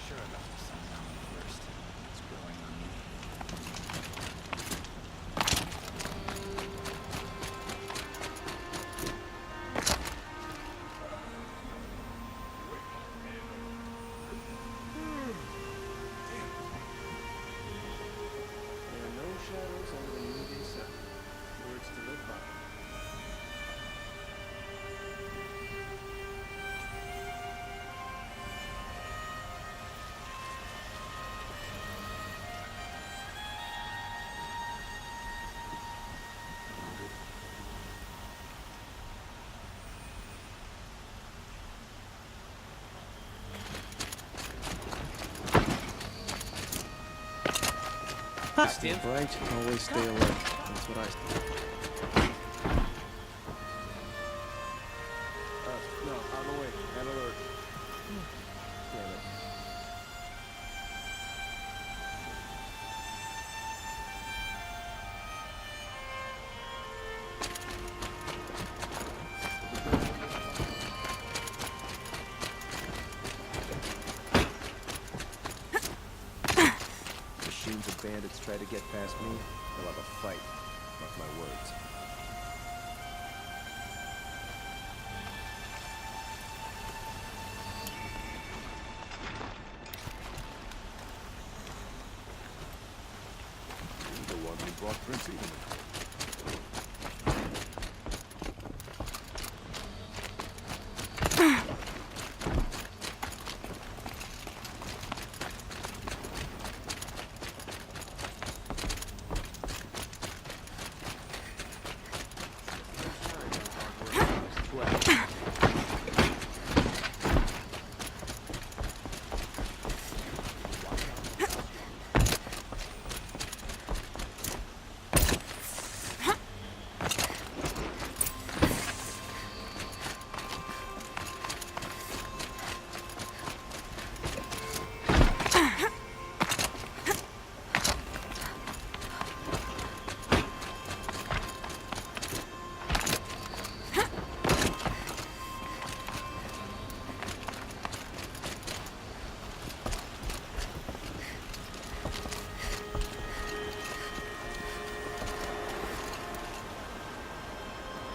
Sure, I got the sun down first. It's growing on me. There are no shadows over the noonday sun. Words to live by. Stay bright, always stay alert. That's what I say. No, I'm awake and alert. Damn it. Machines of bandits try to get past me, they'll have a fight. Mark my words. You're the one who brought Prince Eden.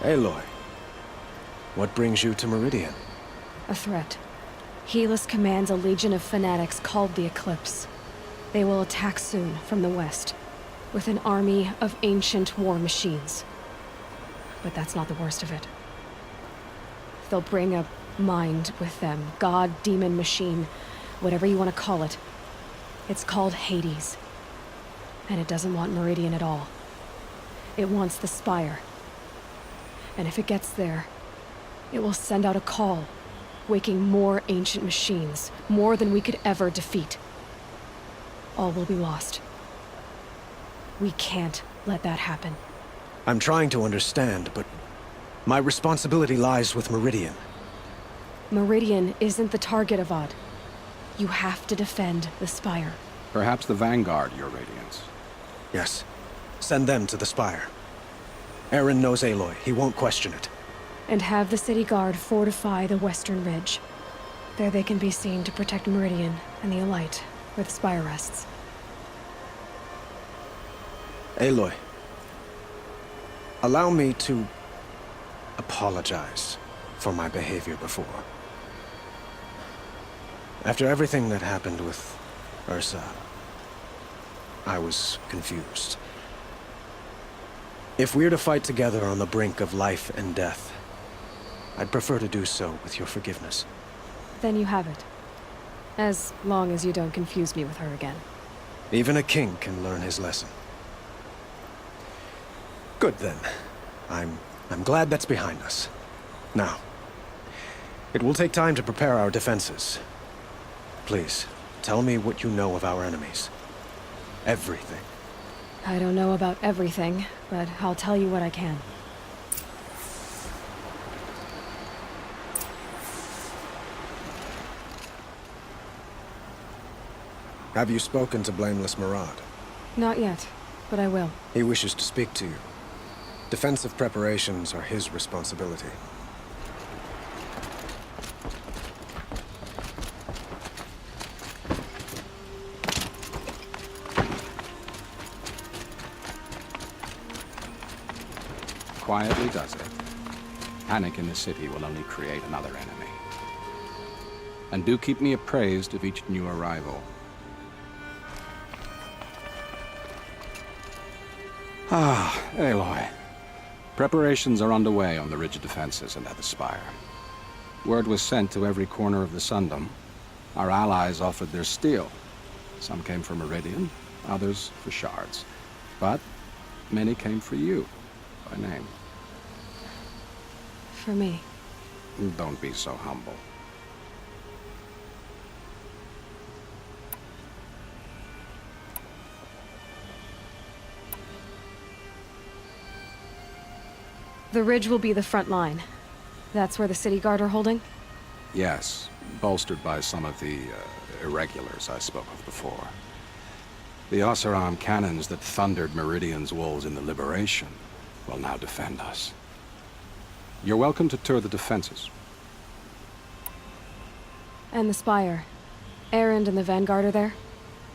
Aloy, what brings you to Meridian? A threat. Helis commands a legion of fanatics called the Eclipse. They will attack soon from the west, with an army of ancient war machines. But that's not the worst of it. They'll bring a mind with them, god, demon, machine, whatever you want to call it. It's called Hades. And it doesn't want Meridian at all. It wants the Spire. And if it gets there, it will send out a call, waking more ancient machines, more than we could ever defeat. All will be lost. We can't let that happen. I'm trying to understand, but my responsibility lies with Meridian. Meridian isn't the target, Avad. You have to defend the Spire. Perhaps the Vanguard, Your Radiance. Yes. Send them to the Spire. Eren knows Aloy. He won't question it. And have the city guard fortify the western ridge. There they can be seen to protect Meridian and the Elite, where the Spire rests. Aloy, allow me to apologize for my behavior before. After everything that happened with Ursa, I was confused. If we're to fight together on the brink of life and death, I'd prefer to do so with your forgiveness. Then you have it. As long as you don't confuse me with her again. Even a king can learn his lesson. Good then. I'm glad that's behind us. Now, it will take time to prepare our defenses. Please, tell me what you know of our enemies. Everything. I don't know about everything, but I'll tell you what I can. Have you spoken to Blameless Murad? Not yet, but I will. He wishes to speak to you. Defensive preparations are his responsibility. quietly does it. Panic in the city will only create another enemy. And do keep me appraised of each new arrival. Ah, Aloy. Preparations are underway on the rigid defenses and at the Spire. Word was sent to every corner of the Sundom. Our allies offered their steel. Some came for Meridian, others for shards. But many came for you, by name. For me. Don't be so humble. The ridge will be the front line. That's where the city guard are holding? Yes, bolstered by some of the irregulars I spoke of before. The Oseram cannons that thundered Meridian's walls in the Liberation will now defend us. You're welcome to tour the defenses. And the Spire. Erend and the Vanguard are there?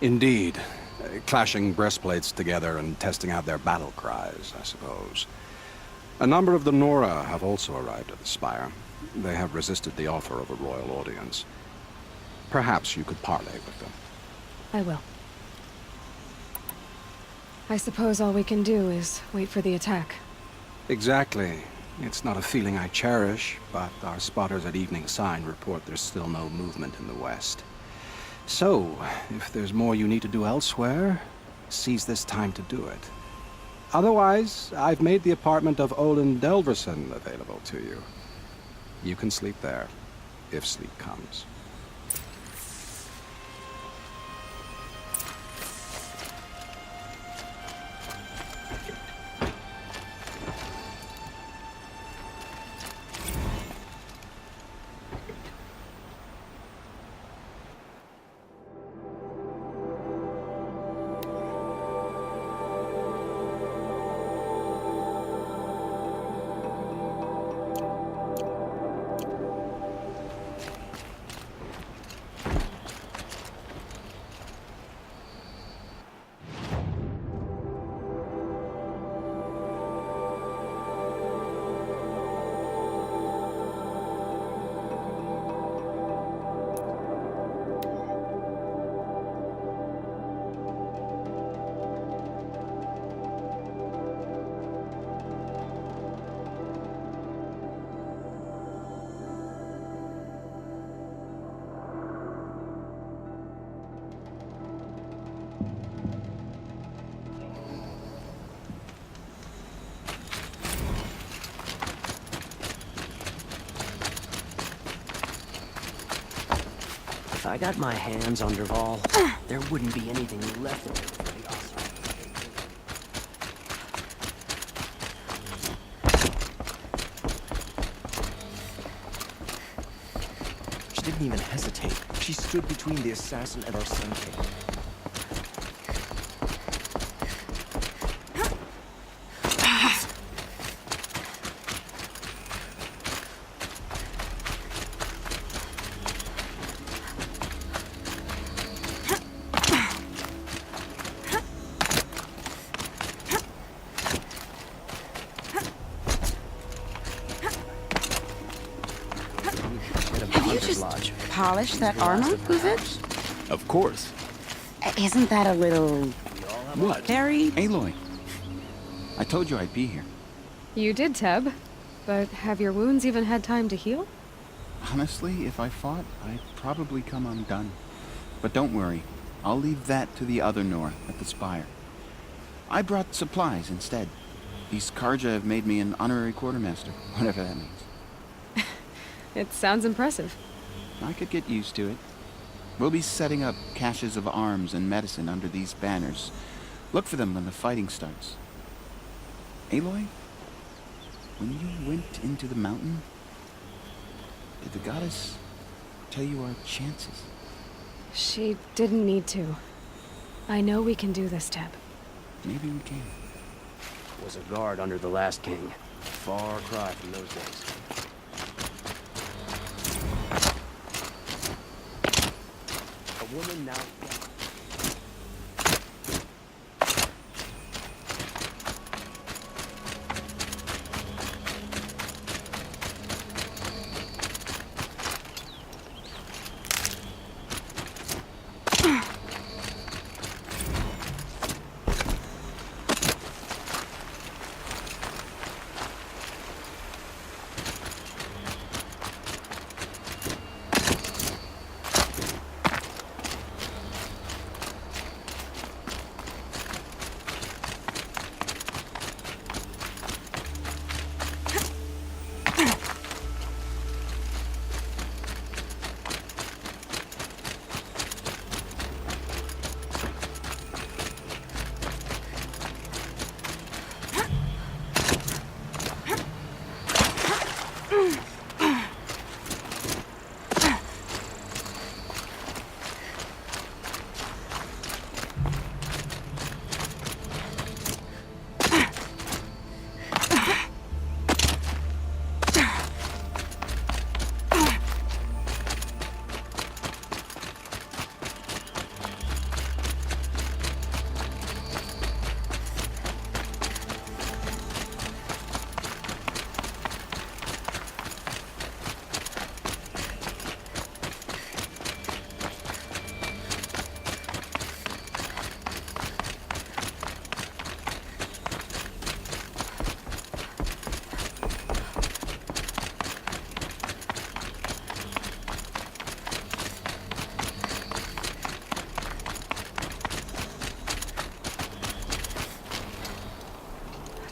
Indeed. Clashing breastplates together and testing out their battle cries, I suppose. A number of the Nora have also arrived at the Spire. They have resisted the offer of a royal audience. Perhaps you could parley with them. I will. I suppose all we can do is wait for the attack. Exactly. It's not a feeling I cherish, but our spotters at Evening Sign report there's still no movement in the west. So, if there's more you need to do elsewhere, seize this time to do it. Otherwise, I've made the apartment of Olin Delverson available to you. You can sleep there, if sleep comes. If I got my hands on Dervahl, there wouldn't be anything left of it for the Oseram. She didn't even hesitate. She stood between the assassin and our Sun King. Have you just polished that armor, Kuvich? Of course. Isn't that a little... What? very... Aloy. I told you I'd be here. You did, Teb. But have your wounds even had time to heal? Honestly, if I fought, I'd probably come undone. But don't worry. I'll leave that to the other Nora at the Spire. I brought supplies instead. These Karja have made me an honorary quartermaster, whatever that means. It sounds impressive. I could get used to it. We'll be setting up caches of arms and medicine under these banners. Look for them when the fighting starts. Aloy, when you went into the mountain, did the goddess tell you our chances? She didn't need to. I know we can do this, Teb. Maybe we can. Was a guard under the last king. Far cry from those days. A woman now...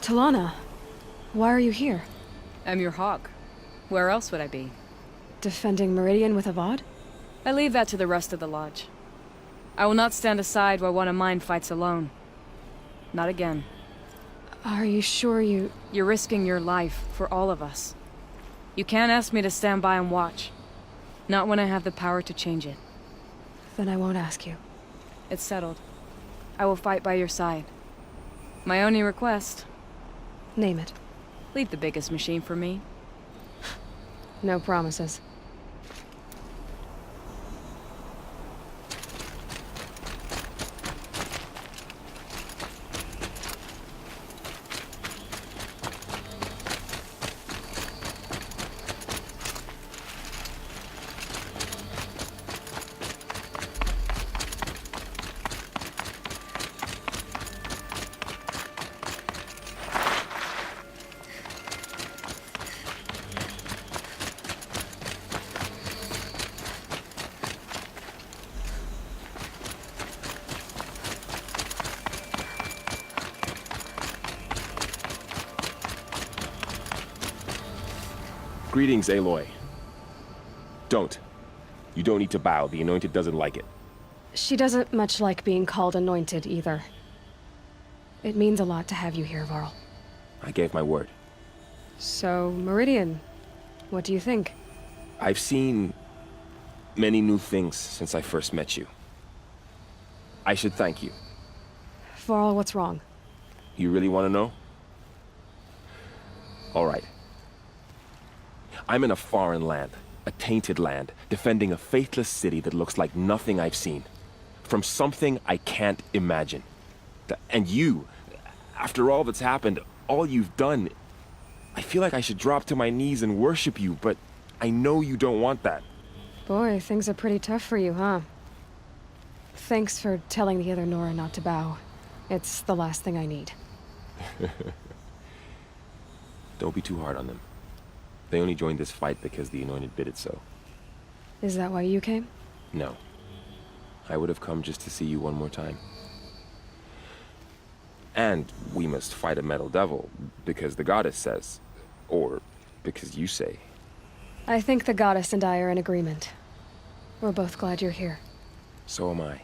Talana, why are you here? I'm your hawk. Where else would I be? Defending Meridian with Avad? I leave that to the rest of the Lodge. I will not stand aside while one of mine fights alone. Not again. Are you sure you... You're risking your life for all of us. You can't ask me to stand by and watch. Not when I have the power to change it. Then I won't ask you. It's settled. I will fight by your side. My only request, Name it. leave the biggest machine for me. No promises. Greetings, Aloy. Don't. You don't need to bow. The Anointed doesn't like it. She doesn't much like being called anointed, either. It means a lot to have you here, Varl. I gave my word. So, Meridian, what do you think? I've seen many new things since I first met you. I should thank you. Varl, what's wrong? You really want to know? All right. I'm in a foreign land, a tainted land, defending a faithless city that looks like nothing I've seen. From something I can't imagine. And you, after all that's happened, all you've done, I feel like I should drop to my knees and worship you, but I know you don't want that. Boy, things are pretty tough for you, huh? Thanks for telling the other Nora not to bow. It's the last thing I need. Don't be too hard on them. They only joined this fight because the Anointed bid it so. Is that why you came? No. I would have come just to see you one more time. And we must fight a metal devil, because the goddess says. Or because you say. I think the goddess and I are in agreement. We're both glad you're here. So am I.